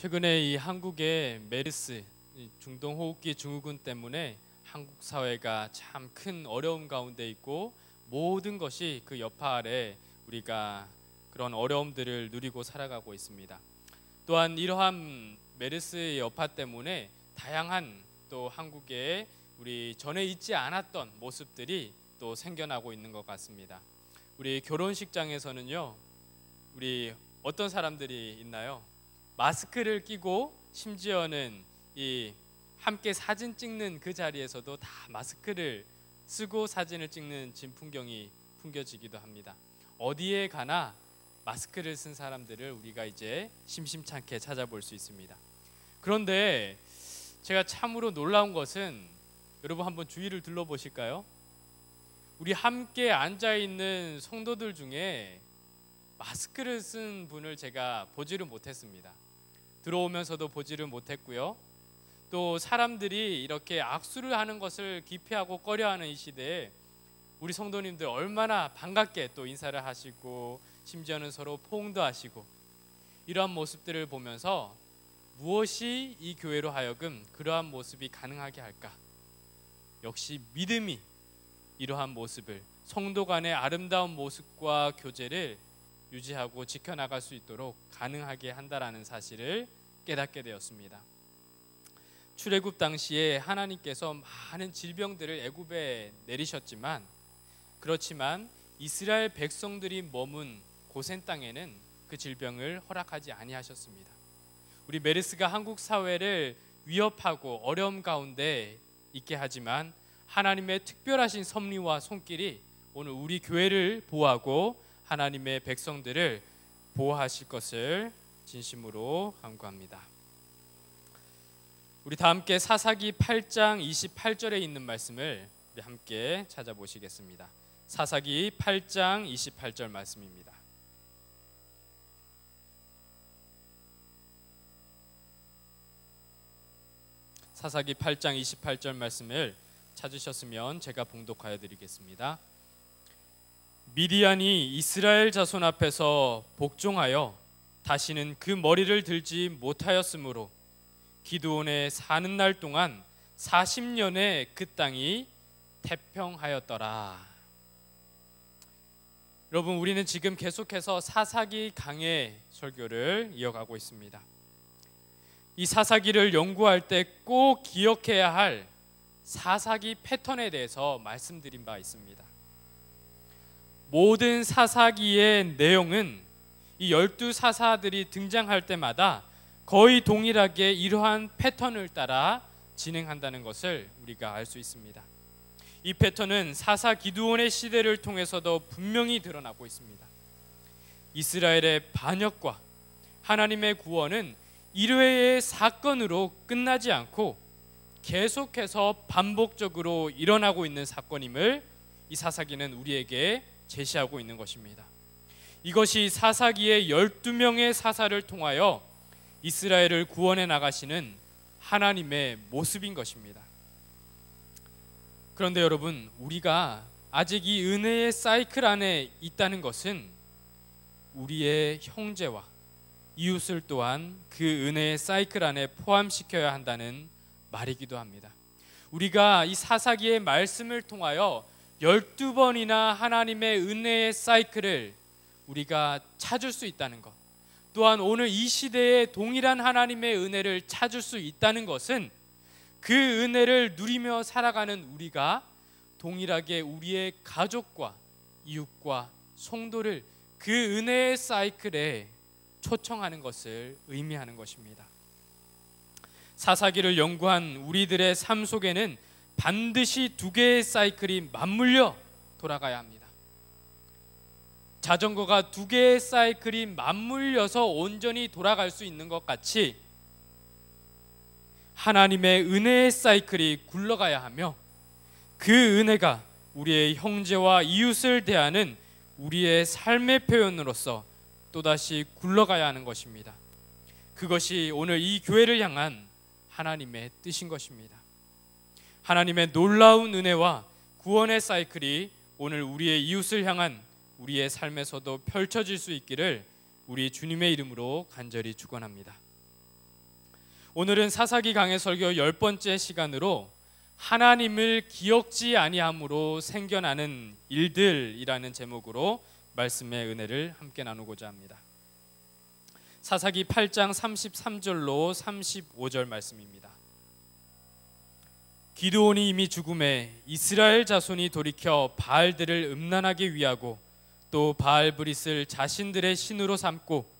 최근에 이 한국의 메르스 중동호흡기 증후군 때문에 한국 사회가 참 큰 어려움 가운데 있고 모든 것이 그 여파 아래 우리가 그런 어려움들을 누리고 살아가고 있습니다. 또한 이러한 메르스의 여파 때문에 다양한 또 한국에 우리 전에 있지 않았던 모습들이 또 생겨나고 있는 것 같습니다. 우리 결혼식장에서는요, 우리 어떤 사람들이 있나요? 마스크를 끼고 심지어는 이 함께 사진 찍는 그 자리에서도 다 마스크를 쓰고 사진을 찍는 풍경이 풍겨지기도 합니다. 어디에 가나 마스크를 쓴 사람들을 우리가 이제 심심찮게 찾아볼 수 있습니다. 그런데 제가 참으로 놀라운 것은, 여러분 한번 주위를 둘러보실까요? 우리 함께 앉아있는 성도들 중에 마스크를 쓴 분을 제가 보지를 못했습니다. 들어오면서도 보지를 못했고요. 또 사람들이 이렇게 악수를 하는 것을 기피하고 꺼려하는 이 시대에 우리 성도님들 얼마나 반갑게 또 인사를 하시고 심지어는 서로 포옹도 하시고, 이러한 모습들을 보면서 무엇이 이 교회로 하여금 그러한 모습이 가능하게 할까? 역시 믿음이 이러한 모습을, 성도 간의 아름다운 모습과 교제를 유지하고 지켜나갈 수 있도록 가능하게 한다라는 사실을 깨닫게 되었습니다. 출애굽 당시에 하나님께서 많은 질병들을 애굽에 내리셨지만, 그렇지만 이스라엘 백성들이 머문 고센 땅에는 그 질병을 허락하지 아니하셨습니다. 우리 메르스가 한국 사회를 위협하고 어려움 가운데 있게 하지만 하나님의 특별하신 섭리와 손길이 오늘 우리 교회를 보호하고 하나님의 백성들을 보호하실 것을 진심으로 간구합니다. 우리 다 함께 사사기 8장 28절에 있는 말씀을 우리 함께 찾아보시겠습니다. 사사기 8장 28절 말씀입니다. 사사기 8장 28절 말씀을 찾으셨으면 제가 봉독하여 드리겠습니다. 미디안이 이스라엘 자손 앞에서 복종하여 다시는 그 머리를 들지 못하였으므로 기드온의 사는 날 동안 40년의 그 땅이 태평하였더라. 여러분, 우리는 지금 계속해서 사사기 강의 설교를 이어가고 있습니다. 이 사사기를 연구할 때 꼭 기억해야 할 사사기 패턴에 대해서 말씀드린 바 있습니다. 모든 사사기의 내용은 이 12사사들이 등장할 때마다 거의 동일하게 이러한 패턴을 따라 진행한다는 것을 우리가 알 수 있습니다. 이 패턴은 사사 기드온의 시대를 통해서도 분명히 드러나고 있습니다. 이스라엘의 반역과 하나님의 구원은 일회의 사건으로 끝나지 않고 계속해서 반복적으로 일어나고 있는 사건임을 이 사사기는 우리에게 제시하고 있는 것입니다. 이것이 사사기의 12명의 사사를 통하여 이스라엘을 구원해 나가시는 하나님의 모습인 것입니다. 그런데 여러분, 우리가 아직 이 은혜의 사이클 안에 있다는 것은 우리의 형제와 이웃을 또한 그 은혜의 사이클 안에 포함시켜야 한다는 말이기도 합니다. 우리가 이 사사기의 말씀을 통하여 12번이나 하나님의 은혜의 사이클을 우리가 찾을 수 있다는 것, 또한 오늘 이 시대에 동일한 하나님의 은혜를 찾을 수 있다는 것은 그 은혜를 누리며 살아가는 우리가 동일하게 우리의 가족과 이웃과 성도를 그 은혜의 사이클에 초청하는 것을 의미하는 것입니다. 사사기를 연구한 우리들의 삶 속에는 반드시 두 개의 사이클이 맞물려 돌아가야 합니다. 자전거가 두 개의 사이클이 맞물려서 온전히 돌아갈 수 있는 것 같이 하나님의 은혜의 사이클이 굴러가야 하며, 그 은혜가 우리의 형제와 이웃을 대하는 우리의 삶의 표현으로서 또다시 굴러가야 하는 것입니다. 그것이 오늘 이 교회를 향한 하나님의 뜻인 것입니다. 하나님의 놀라운 은혜와 구원의 사이클이 오늘 우리의 이웃을 향한 우리의 삶에서도 펼쳐질 수 있기를 우리 주님의 이름으로 간절히 축원합니다. 오늘은 사사기 강해 설교 10번째 시간으로 하나님을 기억지 아니함으로 생겨나는 일들이라는 제목으로 말씀의 은혜를 함께 나누고자 합니다. 사사기 8장 33절로 35절 말씀입니다. 기드온이 이미 죽음에 이스라엘 자손이 돌이켜 바알들을 음란하게 위하고 또 바알브릿을 자신들의 신으로 삼고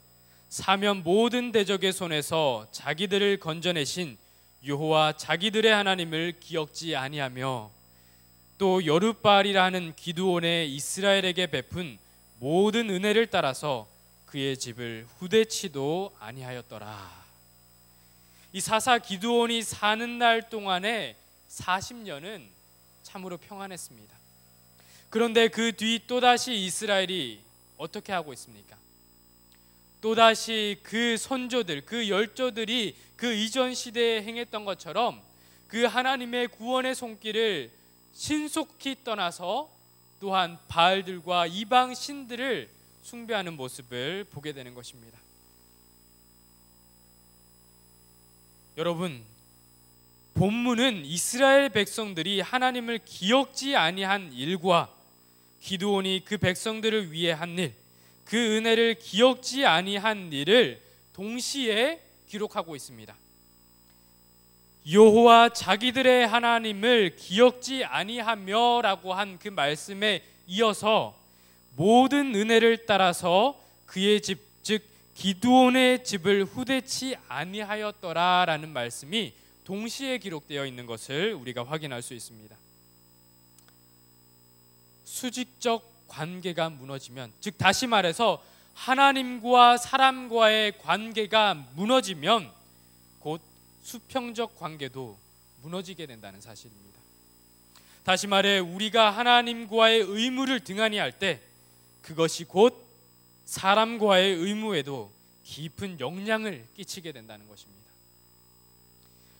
사면 모든 대적의 손에서 자기들을 건져내신 여호와 자기들의 하나님을 기억지 아니하며 또 여룻바알이라 하는 기드온의 이스라엘에게 베푼 모든 은혜를 따라서 그의 집을 후대치도 아니하였더라. 이 사사 기드온이 사는 날 동안에 40년은 참으로 평안했습니다. 그런데 그 뒤 또다시 이스라엘이 어떻게 하고 있습니까? 또다시 그 선조들, 그 열조들이 그 이전 시대에 행했던 것처럼 그 하나님의 구원의 손길을 신속히 떠나서 또한 바알들과 이방 신들을 숭배하는 모습을 보게 되는 것입니다. 여러분, 본문은 이스라엘 백성들이 하나님을 기억지 아니한 일과 기드온이 그 백성들을 위해 한 일, 그 은혜를 기억지 아니한 일을 동시에 기록하고 있습니다. 여호와 자기들의 하나님을 기억지 아니하며라고 한 그 말씀에 이어서 모든 은혜를 따라서 그의 집, 즉 기드온의 집을 후대치 아니하였더라라는 말씀이 동시에 기록되어 있는 것을 우리가 확인할 수 있습니다. 수직적 관계가 무너지면, 즉 다시 말해서 하나님과 사람과의 관계가 무너지면 곧 수평적 관계도 무너지게 된다는 사실입니다. 다시 말해 우리가 하나님과의 의무를 등한히 할 때 그것이 곧 사람과의 의무에도 깊은 영향을 끼치게 된다는 것입니다.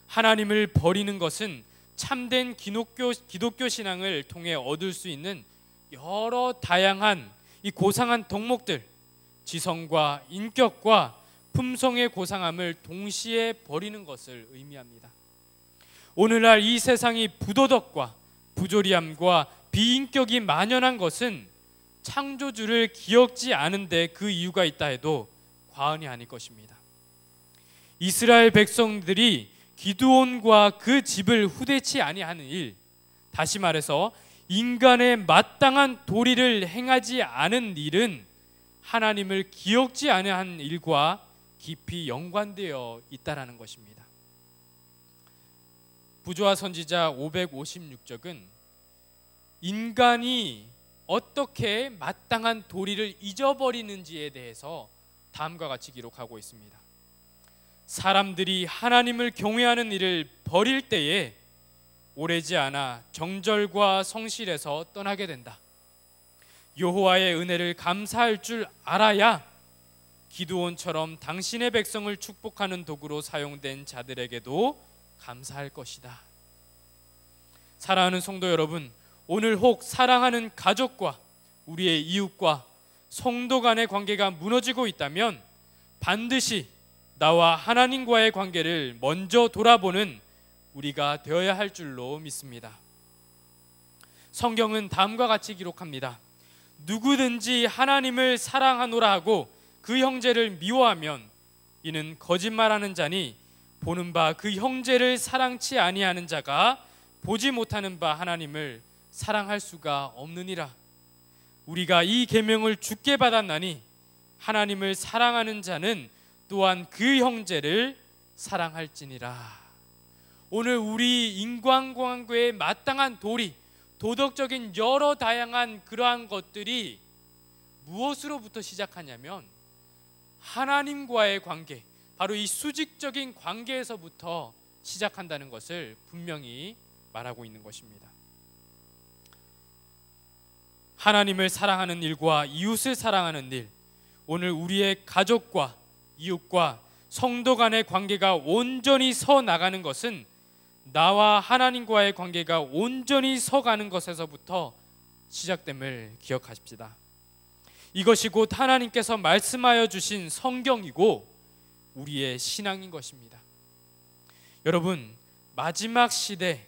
하나님을 버리는 것은 참된 기독교 신앙을 통해 얻을 수 있는 여러 다양한 이 고상한 덕목들, 지성과 인격과 품성의 고상함을 동시에 버리는 것을 의미합니다. 오늘날 이 세상이 부도덕과 부조리함과 비인격이 만연한 것은 창조주를 기억지 않은데 그 이유가 있다 해도 과언이 아닐 것입니다. 이스라엘 백성들이 기드온과 그 집을 후대치 아니하는 일, 다시 말해서 인간의 마땅한 도리를 행하지 않은 일은 하나님을 기억지 아니한 일과 깊이 연관되어 있다라는 것입니다. 부조와 선지자 556쪽은 인간이 어떻게 마땅한 도리를 잊어버리는지에 대해서 다음과 같이 기록하고 있습니다. 사람들이 하나님을 경외하는 일을 버릴 때에 오래지 않아 정절과 성실에서 떠나게 된다. 여호와의 은혜를 감사할 줄 알아야 기드온처럼 당신의 백성을 축복하는 도구로 사용된 자들에게도 감사할 것이다. 사랑하는 성도 여러분, 오늘 혹 사랑하는 가족과 우리의 이웃과 성도 간의 관계가 무너지고 있다면 반드시 나와 하나님과의 관계를 먼저 돌아보는 우리가 되어야 할 줄로 믿습니다. 성경은 다음과 같이 기록합니다. 누구든지 하나님을 사랑하노라 하고 그 형제를 미워하면 이는 거짓말하는 자니 보는 바 그 형제를 사랑치 아니하는 자가 보지 못하는 바 하나님을 사랑할 수가 없느니라. 우리가 이 계명을 주께 받았나니 하나님을 사랑하는 자는 또한 그 형제를 사랑할지니라. 오늘 우리 인간관계에 마땅한 도리, 도덕적인 여러 다양한 그러한 것들이 무엇으로부터 시작하냐면 하나님과의 관계, 바로 이 수직적인 관계에서부터 시작한다는 것을 분명히 말하고 있는 것입니다. 하나님을 사랑하는 일과 이웃을 사랑하는 일, 오늘 우리의 가족과 이웃과 성도 간의 관계가 온전히 서 나가는 것은 나와 하나님과의 관계가 온전히 서가는 것에서부터 시작됨을 기억하십시다. 이것이 곧 하나님께서 말씀하여 주신 성경이고 우리의 신앙인 것입니다. 여러분, 마지막 시대,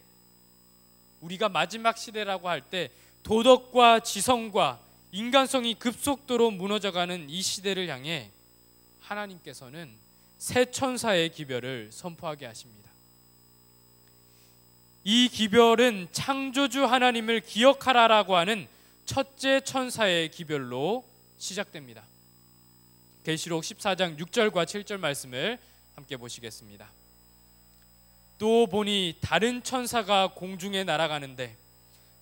우리가 마지막 시대라고 할 때 도덕과 지성과 인간성이 급속도로 무너져가는 이 시대를 향해 하나님께서는 새 천사의 기별을 선포하게 하십니다. 이 기별은 창조주 하나님을 기억하라라고 하는 첫째 천사의 기별로 시작됩니다. 계시록 14장 6절과 7절 말씀을 함께 보시겠습니다. 또 보니 다른 천사가 공중에 날아가는데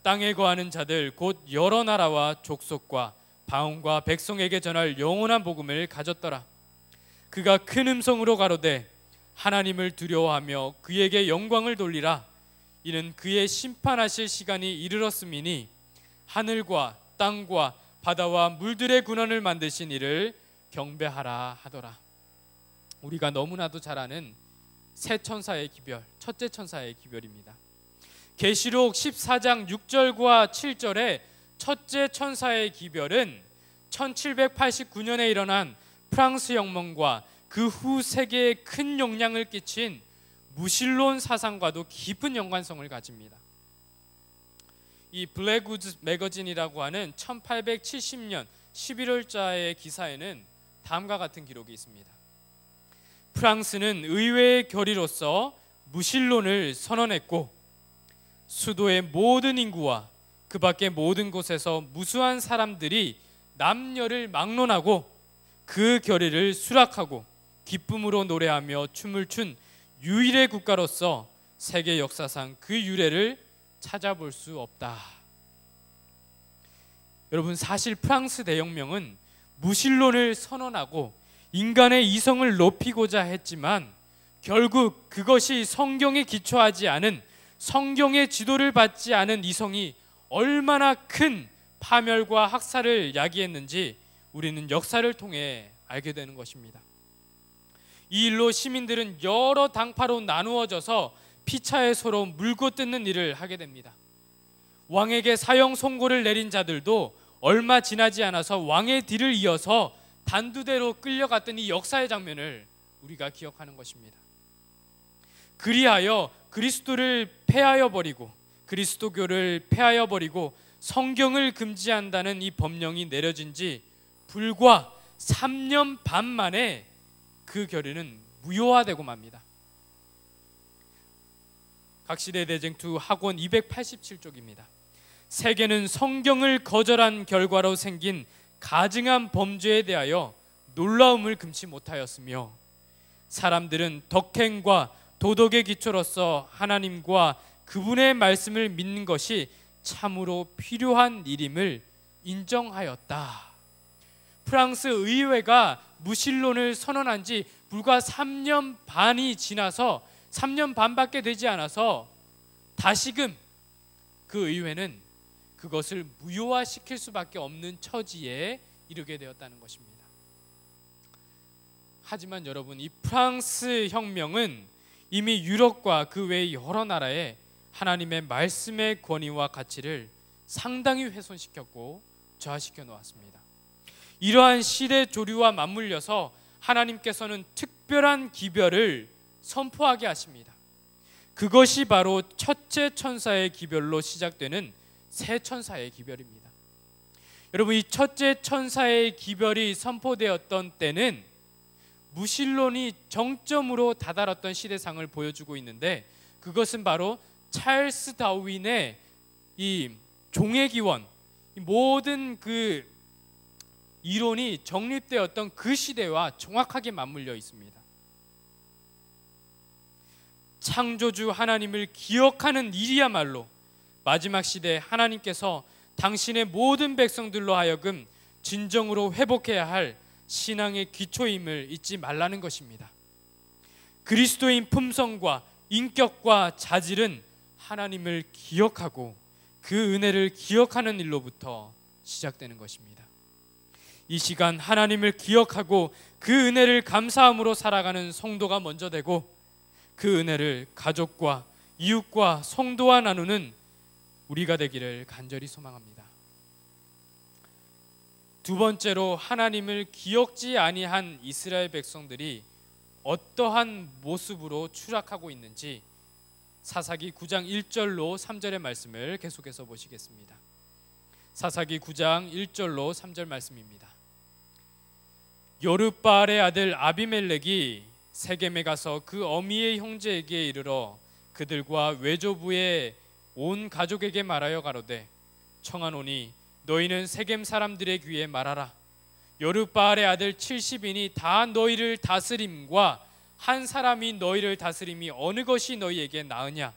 땅에 거하는 자들 곧 여러 나라와 족속과 방언과 백성에게 전할 영원한 복음을 가졌더라. 그가 큰 음성으로 가로되 하나님을 두려워하며 그에게 영광을 돌리라. 이는 그의 심판하실 시간이 이르렀음이니 하늘과 땅과 바다와 물들의 군원을 만드신 이를 경배하라 하더라. 우리가 너무나도 잘 아는 새 천사의 기별, 첫째 천사의 기별입니다. 계시록 14장 6절과 7절에 첫째 천사의 기별은 1789년에 일어난 프랑스 혁명과 그 후 세계에 큰 영향을 끼친 무신론 사상과도 깊은 연관성을 가집니다. 이 블랙우드 매거진이라고 하는 1870년 11월자의 기사에는 다음과 같은 기록이 있습니다. 프랑스는 의회의 결의로서 무신론을 선언했고 수도의 모든 인구와 그 밖의 모든 곳에서 무수한 사람들이 남녀를 막론하고 그 결의를 수락하고 기쁨으로 노래하며 춤을 춘 유일의 국가로서 세계 역사상 그 유래를 찾아볼 수 없다. 여러분, 사실 프랑스 대혁명은 무신론을 선언하고 인간의 이성을 높이고자 했지만 결국 그것이 성경에 기초하지 않은, 성경의 지도를 받지 않은 이성이 얼마나 큰 파멸과 학살을 야기했는지 우리는 역사를 통해 알게 되는 것입니다. 이 일로 시민들은 여러 당파로 나누어져서 피차에 서로 물고 뜯는 일을 하게 됩니다. 왕에게 사형 선고를 내린 자들도 얼마 지나지 않아서 왕의 뒤를 이어서 단두대로 끌려갔던 이 역사의 장면을 우리가 기억하는 것입니다. 그리하여 그리스도를 폐하여 버리고, 그리스도교를 폐하여 버리고 성경을 금지한다는 이 법령이 내려진 지 불과 3년 반 만에 그 결의는 무효화되고 맙니다. 각시대 대쟁투 학원 287쪽입니다. 세계는 성경을 거절한 결과로 생긴 가증한 범죄에 대하여 놀라움을 금치 못하였으며 사람들은 덕행과 도덕의 기초로서 하나님과 그분의 말씀을 믿는 것이 참으로 필요한 일임을 인정하였다. 프랑스 의회가 무신론을 선언한 지 불과 3년 반이 지나서 3년 반밖에 되지 않아서 다시금 그 의회는 그것을 무효화시킬 수밖에 없는 처지에 이르게 되었다는 것입니다. 하지만 여러분, 이 프랑스 혁명은 이미 유럽과 그 외의 여러 나라에 하나님의 말씀의 권위와 가치를 상당히 훼손시켰고 저하시켜 놓았습니다. 이러한 시대 조류와 맞물려서 하나님께서는 특별한 기별을 선포하게 하십니다. 그것이 바로 첫째 천사의 기별로 시작되는 새 천사의 기별입니다. 여러분, 이 첫째 천사의 기별이 선포되었던 때는 무신론이 정점으로 다다랐던 시대상을 보여주고 있는데, 그것은 바로 찰스 다윈의 이 종의 기원, 모든 그 이론이 정립되었던 그 시대와 정확하게 맞물려 있습니다. 창조주 하나님을 기억하는 일이야말로 마지막 시대에 하나님께서 당신의 모든 백성들로 하여금 진정으로 회복해야 할 신앙의 기초임을 잊지 말라는 것입니다. 그리스도인 품성과 인격과 자질은 하나님을 기억하고 그 은혜를 기억하는 일로부터 시작되는 것입니다. 이 시간 하나님을 기억하고 그 은혜를 감사함으로 살아가는 성도가 먼저 되고, 그 은혜를 가족과 이웃과 성도와 나누는 우리가 되기를 간절히 소망합니다. 두 번째로, 하나님을 기억지 아니한 이스라엘 백성들이 어떠한 모습으로 추락하고 있는지 사사기 9장 1절로 3절의 말씀을 계속해서 보시겠습니다. 사사기 9장 1절로 3절 말씀입니다. 여룻바알의 아들 아비멜렉이 세겜에 가서 그 어미의 형제에게 이르러 그들과 외조부의 온 가족에게 말하여 가로되 청하노니 너희는 세겜 사람들의 귀에 말하라. 여룻바알의 아들 70인이 다 너희를 다스림과 한 사람이 너희를 다스림이 어느 것이 너희에게 나으냐.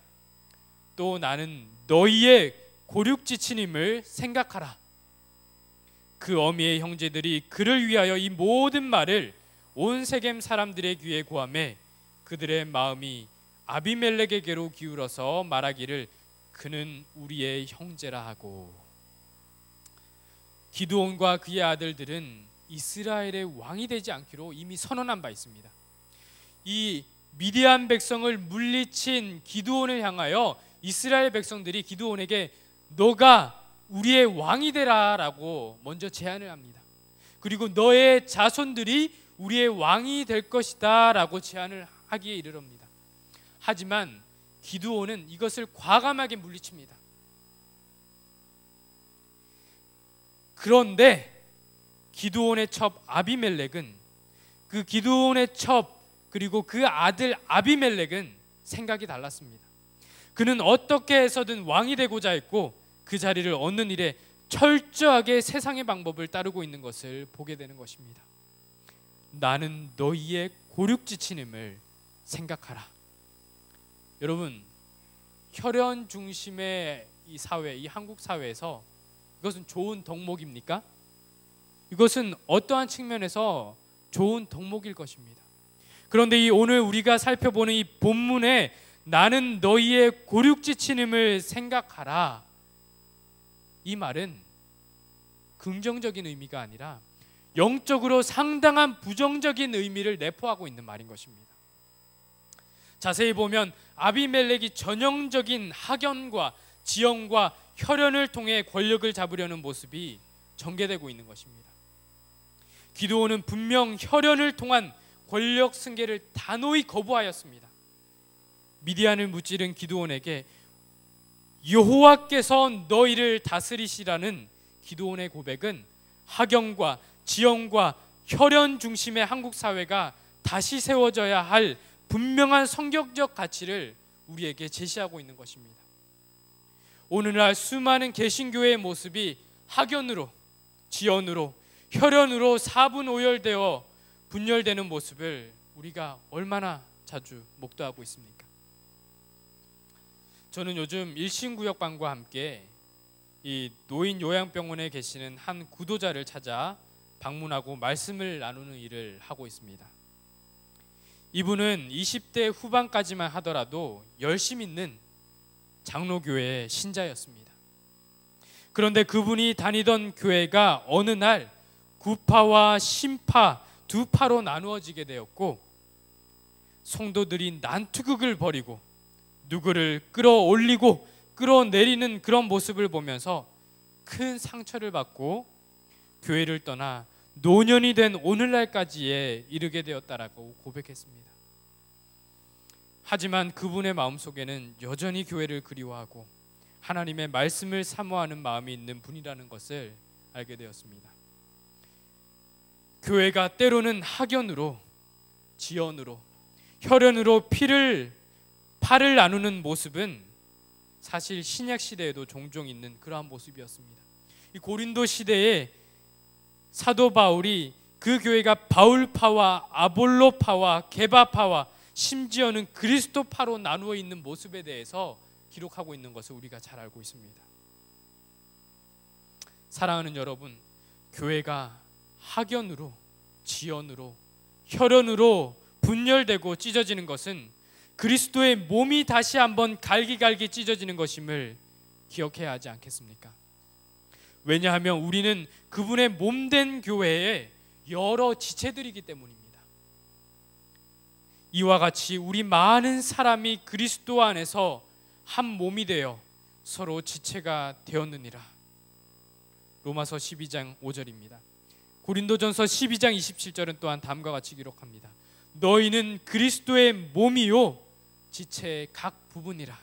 또 나는 너희의 고륙지친임을 생각하라. 그 어미의 형제들이 그를 위하여 이 모든 말을 온 세겜 사람들의 귀에 고하매 그들의 마음이 아비멜렉에게로 기울어서 말하기를 그는 우리의 형제라 하고. 기드온과 그의 아들들은 이스라엘의 왕이 되지 않기로 이미 선언한 바 있습니다. 이 미디안 백성을 물리친 기드온을 향하여 이스라엘 백성들이 기드온에게 너가 우리의 왕이 되라 라고 먼저 제안을 합니다. 그리고 너의 자손들이 우리의 왕이 될 것이다 라고 제안을 하기에 이르릅니다. 하지만 기드온은 이것을 과감하게 물리칩니다. 그런데 기드온의 첩 아비멜렉은 그 기드온의 첩 그리고 그 아들 아비멜렉은 생각이 달랐습니다. 그는 어떻게 해서든 왕이 되고자 했고 그 자리를 얻는 일에 철저하게 세상의 방법을 따르고 있는 것을 보게 되는 것입니다. 나는 너희의 고륙지친임을 생각하라. 여러분, 혈연 중심의 이 사회, 이 한국 사회에서 이것은 좋은 덕목입니까? 이것은 어떠한 측면에서 좋은 덕목일 것입니다. 그런데 이 오늘 우리가 살펴보는 이 본문에 나는 너희의 고륙지친임을 생각하라, 이 말은 긍정적인 의미가 아니라 영적으로 상당한 부정적인 의미를 내포하고 있는 말인 것입니다. 자세히 보면 아비멜렉이 전형적인 학연과 지형과 혈연을 통해 권력을 잡으려는 모습이 전개되고 있는 것입니다. 기드온은 분명 혈연을 통한 권력 승계를 단호히 거부하였습니다. 미디안을 무찌른 기드온에게 여호와께서 너희를 다스리시라는 기드온의 고백은 학연과 지형과 혈연 중심의 한국 사회가 다시 세워져야 할 분명한 성경적 가치를 우리에게 제시하고 있는 것입니다. 오늘날 수많은 개신교회의 모습이 학연으로, 지연으로, 혈연으로 사분오열되어 분열되는 모습을 우리가 얼마나 자주 목도하고 있습니까? 저는 요즘 일신구역반과 함께 이 노인 요양병원에 계시는 한 구도자를 찾아 방문하고 말씀을 나누는 일을 하고 있습니다. 이분은 20대 후반까지만 하더라도 열심 있는 장로교회의 신자였습니다. 그런데 그분이 다니던 교회가 어느 날 구파와 신파 두 파로 나누어지게 되었고 성도들이 난투극을 벌이고 누구를 끌어올리고 끌어내리는 그런 모습을 보면서 큰 상처를 받고 교회를 떠나 노년이 된 오늘날까지에 이르게 되었다라고 고백했습니다. 하지만 그분의 마음속에는 여전히 교회를 그리워하고 하나님의 말씀을 사모하는 마음이 있는 분이라는 것을 알게 되었습니다. 교회가 때로는 학연으로, 지연으로, 혈연으로 팔을 나누는 모습은 사실 신약 시대에도 종종 있는 그러한 모습이었습니다. 이 고린도 시대에 사도 바울이 그 교회가 바울파와 아볼로파와 게바파와 심지어는 그리스도파로 나누어 있는 모습에 대해서 기록하고 있는 것을 우리가 잘 알고 있습니다. 사랑하는 여러분, 교회가 학연으로, 지연으로, 혈연으로 분열되고 찢어지는 것은 그리스도의 몸이 다시 한번 갈기갈기 찢어지는 것임을 기억해야 하지 않겠습니까? 왜냐하면 우리는 그분의 몸된 교회에 여러 지체들이기 때문입니다. 이와 같이 우리 많은 사람이 그리스도 안에서 한 몸이 되어 서로 지체가 되었느니라. 로마서 12장 5절입니다. 고린도전서 12장 27절은 또한 다음과 같이 기록합니다. 너희는 그리스도의 몸이요 지체의 각 부분이라.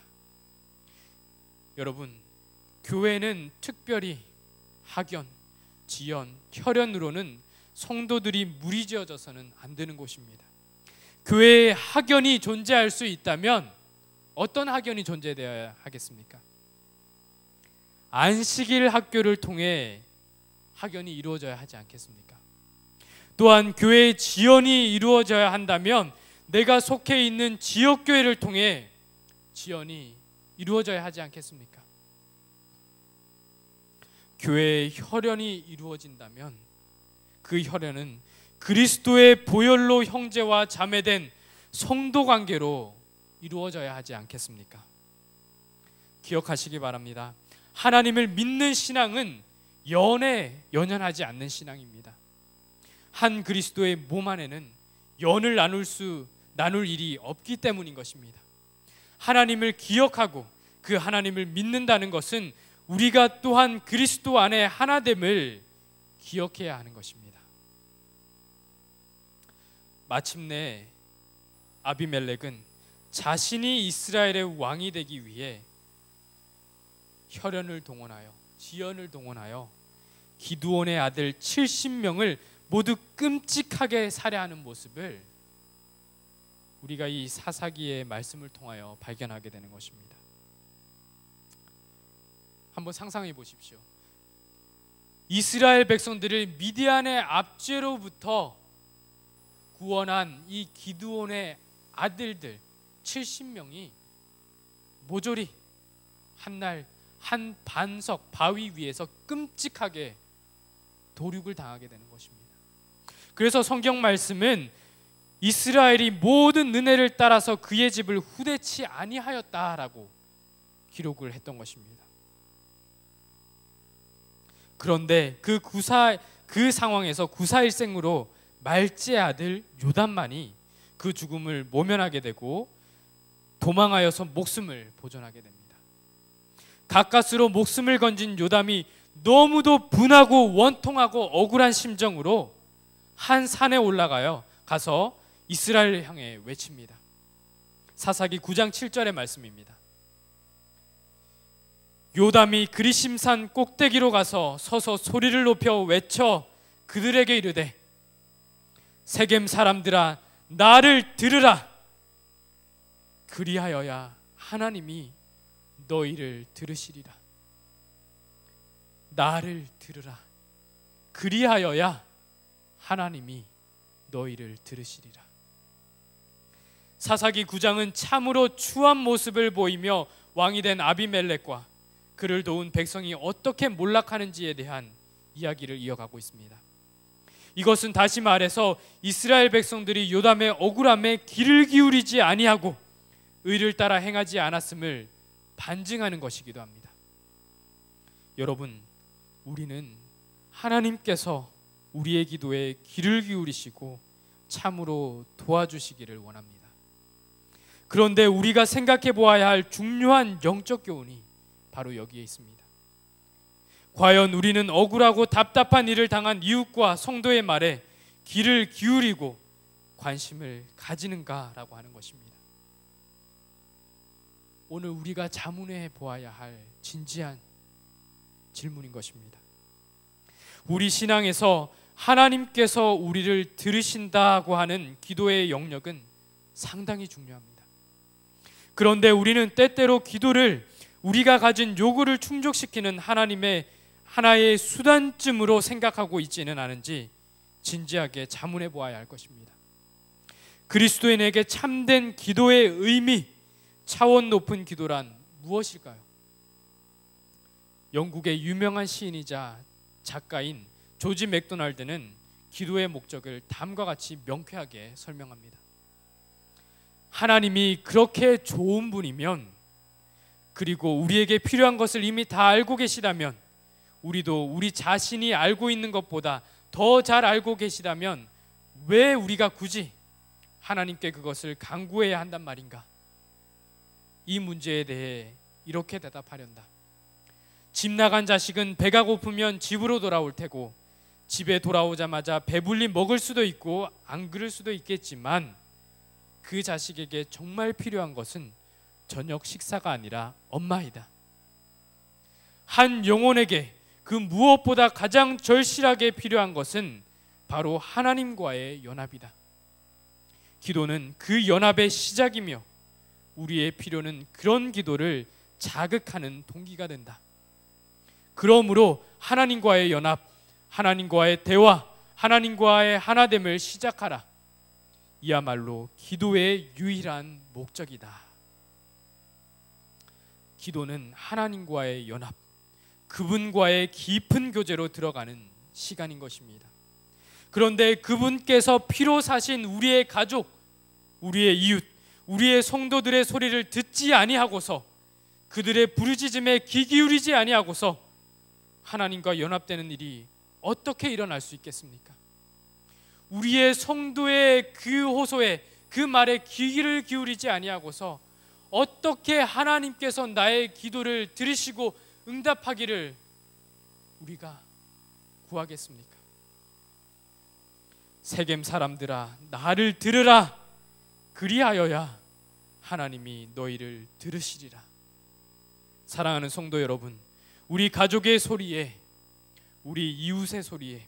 여러분, 교회는 특별히 학연, 지연, 혈연으로는 성도들이 무리지어져서는 안 되는 곳입니다. 교회에 학연이 존재할 수 있다면 어떤 학연이 존재되어야 하겠습니까? 안식일 학교를 통해 학연이 이루어져야 하지 않겠습니까? 또한 교회의 지연이 이루어져야 한다면 내가 속해 있는 지역교회를 통해 지연이 이루어져야 하지 않겠습니까? 교회의 혈연이 이루어진다면 그 혈연은 그리스도의 보혈로 형제와 자매된 성도 관계로 이루어져야 하지 않겠습니까? 기억하시기 바랍니다. 하나님을 믿는 신앙은 연연하지 않는 신앙입니다. 한 그리스도의 몸 안에는 연을 나눌 일이 없기 때문인 것입니다. 하나님을 기억하고 그 하나님을 믿는다는 것은 우리가 또한 그리스도 안에 하나됨을 기억해야 하는 것입니다. 마침내 아비멜렉은 자신이 이스라엘의 왕이 되기 위해 혈연을 동원하여 지연을 동원하여 기드온의 아들 70명을 모두 끔찍하게 살해하는 모습을 우리가 이 사사기의 말씀을 통하여 발견하게 되는 것입니다. 한번 상상해 보십시오. 이스라엘 백성들을 미디안의 압제로부터 구원한 이 기드온의 아들들 70명이 모조리 한날 한 반석 바위 위에서 끔찍하게 도륙을 당하게 되는 것입니다. 그래서 성경 말씀은 이스라엘이 모든 은혜를 따라서 그의 집을 후대치 아니하였다라고 기록을 했던 것입니다. 그런데 그 상황에서 구사일생으로 말제의 아들 요담만이 그 죽음을 모면하게 되고 도망하여서 목숨을 보존하게 됩니다. 가까스로 목숨을 건진 요담이 너무도 분하고 원통하고 억울한 심정으로 한 산에 가서 이스라엘을 향해 외칩니다. 사사기 9장 7절의 말씀입니다. 요담이 그리심산 꼭대기로 가서 서서 소리를 높여 외쳐 그들에게 이르되 세겜 사람들아 나를 들으라. 그리하여야 하나님이 너희를 들으시리라. 나를 들으라. 그리하여야 하나님이 너희를 들으시리라. 사사기 9장은 참으로 추한 모습을 보이며 왕이 된 아비멜렉과 그를 도운 백성이 어떻게 몰락하는지에 대한 이야기를 이어가고 있습니다. 이것은 다시 말해서 이스라엘 백성들이 요담의 억울함에 귀를 기울이지 아니하고 의를 따라 행하지 않았음을 반증하는 것이기도 합니다. 여러분, 우리는 하나님께서 우리의 기도에 귀를 기울이시고 참으로 도와주시기를 원합니다. 그런데 우리가 생각해 보아야 할 중요한 영적 교훈이 바로 여기에 있습니다. 과연 우리는 억울하고 답답한 일을 당한 이웃과 성도의 말에 귀를 기울이고 관심을 가지는가라고 하는 것입니다. 오늘 우리가 자문해 보아야 할 진지한 질문인 것입니다. 우리 신앙에서 하나님께서 우리를 들으신다고 하는 기도의 영역은 상당히 중요합니다. 그런데 우리는 때때로 기도를 우리가 가진 요구를 충족시키는 하나님의 하나의 수단쯤으로 생각하고 있지는 않은지 진지하게 자문해 보아야 할 것입니다. 그리스도인에게 참된 기도의 의미, 차원 높은 기도란 무엇일까요? 영국의 유명한 시인이자 작가인 조지 맥도날드는 기도의 목적을 다음과 같이 명쾌하게 설명합니다. 하나님이 그렇게 좋은 분이면, 그리고 우리에게 필요한 것을 이미 다 알고 계시다면, 우리도 우리 자신이 알고 있는 것보다 더 잘 알고 계시다면 왜 우리가 굳이 하나님께 그것을 간구해야 한단 말인가? 이 문제에 대해 이렇게 대답하련다. 집 나간 자식은 배가 고프면 집으로 돌아올 테고 집에 돌아오자마자 배불리 먹을 수도 있고 안 그럴 수도 있겠지만 그 자식에게 정말 필요한 것은 저녁 식사가 아니라 엄마이다. 한 영혼에게 그 무엇보다 가장 절실하게 필요한 것은 바로 하나님과의 연합이다. 기도는 그 연합의 시작이며 우리의 필요는 그런 기도를 자극하는 동기가 된다. 그러므로 하나님과의 연합, 하나님과의 대화, 하나님과의 하나됨을 시작하라. 이야말로 기도의 유일한 목적이다. 기도는 하나님과의 연합, 그분과의 깊은 교제로 들어가는 시간인 것입니다. 그런데 그분께서 피로 사신 우리의 가족, 우리의 이웃, 우리의 성도들의 소리를 듣지 아니하고서 그들의 부르짖음에 귀 기울이지 아니하고서 하나님과 연합되는 일이 어떻게 일어날 수 있겠습니까? 우리의 성도의 그 호소에, 그 말에 귀를 기울이지 아니하고서 어떻게 하나님께서 나의 기도를 들으시고 응답하기를 우리가 구하겠습니까? 세겜 사람들아, 나를 들으라. 그리하여야 하나님이 너희를 들으시리라. 사랑하는 성도 여러분, 우리 가족의 소리에, 우리 이웃의 소리에,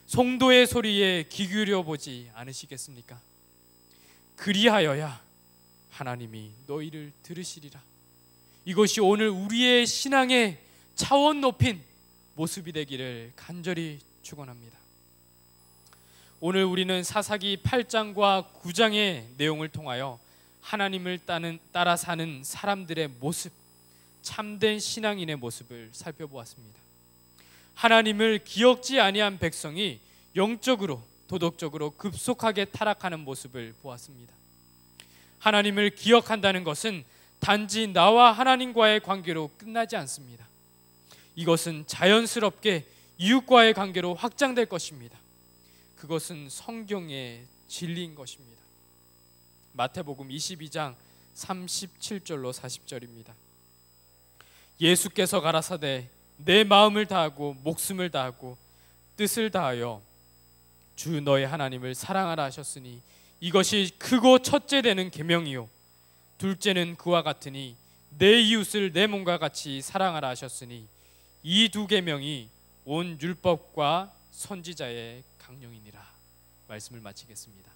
성도의 소리에 귀 기울여 보지 않으시겠습니까? 그리하여야 하나님이 너희를 들으시리라. 이것이 오늘 우리의 신앙의 차원 높인 모습이 되기를 간절히 축원합니다. 오늘 우리는 사사기 8장과 9장의 내용을 통하여 하나님을 따라 사는 사람들의 모습, 참된 신앙인의 모습을 살펴보았습니다. 하나님을 기억지 아니한 백성이 영적으로, 도덕적으로 급속하게 타락하는 모습을 보았습니다. 하나님을 기억한다는 것은 단지 나와 하나님과의 관계로 끝나지 않습니다. 이것은 자연스럽게 이웃과의 관계로 확장될 것입니다. 그것은 성경의 진리인 것입니다. 마태복음 22장 37절로 40절입니다. 예수께서 가라사대 내 마음을 다하고 목숨을 다하고 뜻을 다하여 주 너의 하나님을 사랑하라 하셨으니 이것이 크고 첫째 되는 계명이요 둘째는 그와 같으니 내 이웃을 내 몸과 같이 사랑하라 하셨으니 이 두 계명이 온 율법과 선지자의 강령이니라. 말씀을 마치겠습니다.